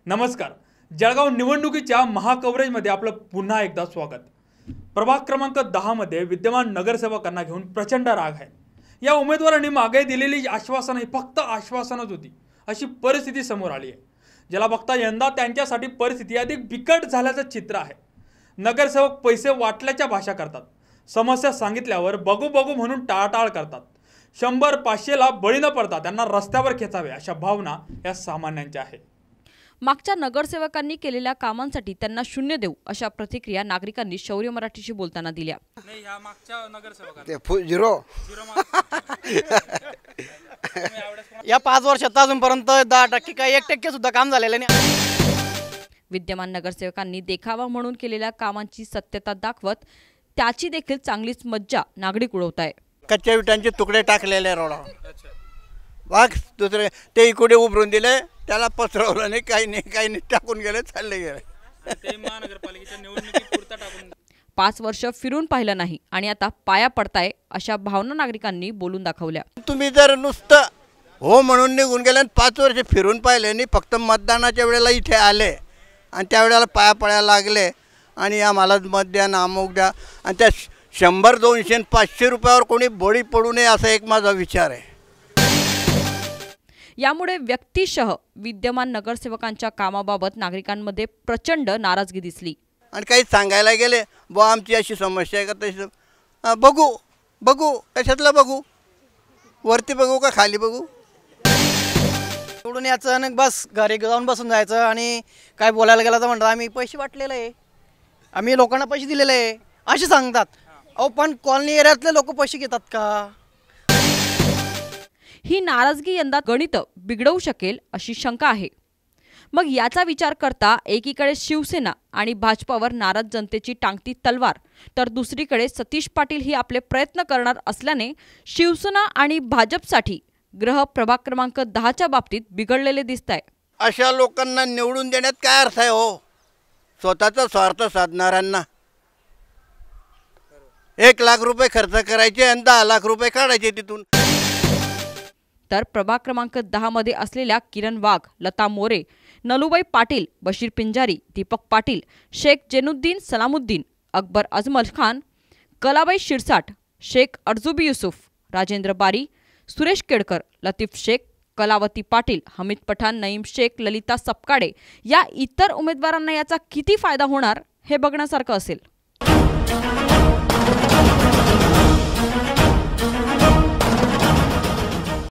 नमस्कार. जळगाव निवडणुकीच्या महाकव्हरेजमध्ये आपलं पुन्हा एकदा स्वागत. प्रभाग क्रमांक 10 मध्ये विद्यमान नगरसेवकांना घेऊन प्रचंड राग आहे. या उमेदवारांनी मागे दिलेली आश्वासनं फक्त आश्वासनच होती अशी परिस्थिती समोर आली आहे. ज्याला बघता यंदा त्यांच्यासाठी परिस्थिती अधिक बिकट झाल्याचं चित्र आहे. नगरसेवक पैसे वाटल्याच्या भाषा करतात. समस्या सांगितल्यावर बघू बघू म्हणून टाळाटाळ करतात. 100-500ला बळी न पडता त्यांना रस्त्यावर खेचावे अशा भावना या सामान्यांच्या आहेत. मागच्या नगरसेवकांनी केलेल्या कामांसाठी त्यांना 0 देऊ अशा प्रतिक्रिया नागरिकांनी शौर्य मराठीशी बोलताना दिल्या. नाही, ह्या मागच्या नगरसेवकांना ते 0 या 5 वर्षात अजूनपर्यंत 10% काय 1% सुद्धा काम झालेलं नाही. विद्यमान नगरसेवकांनी देखावा म्हणून केलेल्या कामांची सत्यता दाखवत त्याची देखील चांगलीच मज्जा नागरिक उडवताय. कच्च्या विटांचे तुकडे टाकलेले रोडावर वाघ दुसरे ते इकडे उभरून दिले, त्याला पसरवलं नाही, काही नाही टाकून गेले, चालले गेले. ते महानगरपालिकेच्या निवडणुकीपुरता टाकून 5 वर्ष फिरून पाहिलं नाही आणि आता पाया पडताय अशा भावना नागरिकांनी बोलून दाखवल्या. तुम्ही जर नुसतं हो म्हणून निघून गेले आणि 5 वर्ष फिरून पाहिले नाही, फक्त मतदानाच्या वेळेला इथे आले आणि त्यावेळेला पाया पडायला लागले आणि आम्हाला मत द्या ना अमुक द्या, आणि त्या 100, 200 आणि 500 रुपयावर कोणी बळी पडू नये असा एक माझा विचार आहे. यामुळे व्यक्तिशः विद्यमान नगरसेवकांच्या कामाबाबत नागरिकांमध्ये प्रचंड नाराजगी दिसली. आणि काही सांगायला गेले बुवा आमची अशी समस्या आहे का तशी, बघू कशातला बघू, वरती बघू का खाली बघू. सोडून यायचं आणि बस घरी जाऊन बसून जायचं आणि काय बोलायला गेलं तर म्हणतात आम्ही पैसे वाटलेले आहे, आम्ही लोकांना पैसे दिलेले आहे असे सांगतात. अहो पण कॉलनी एरियातले लोक पैसे घेतात का? ही नाराजगी यंदा गणित बिघडवू शकेल अशी शंका आहे. मग याचा विचार करता एकीकडे शिवसेना आणि भाजपावर नाराज जनतेची टांगती तलवार, तर दुसरीकडे सतीश पाटील ही आपले प्रयत्न करणार असल्याने शिवसेना आणि भाजपसाठी ग्रह प्रभाग क्रमांक 10च्या बाबतीत बिघडलेले दिसताय. अशा लोकांना निवडून देण्यात काय अर्थ आहे हो? स्वतःचा स्वार्थ साधणाऱ्यांना 1 लाख रुपये खर्च करायचे आणि 10 लाख रुपये काढायचे तिथून. तर प्रभाग क्रमांक 10 मध्ये असलेल्या किरण वाघ, लता मोरे, नलुबाई पाटील, बशीर पिंजारी, दीपक पाटील, शेख जेनुद्दीन सलामुद्दीन, अकबर अजमल खान, कलाबाई शिरसाट, शेख अर्जुबी युसुफ, राजेंद्र बारी, सुरेश केडकर, लतीफ शेख, कलावती पाटील, हमीद पठाण, नईम शेख, ललिता सपकाडे या इतर उमेदवारांना याचा किती फायदा होणार हे बघण्यासारखं असेल.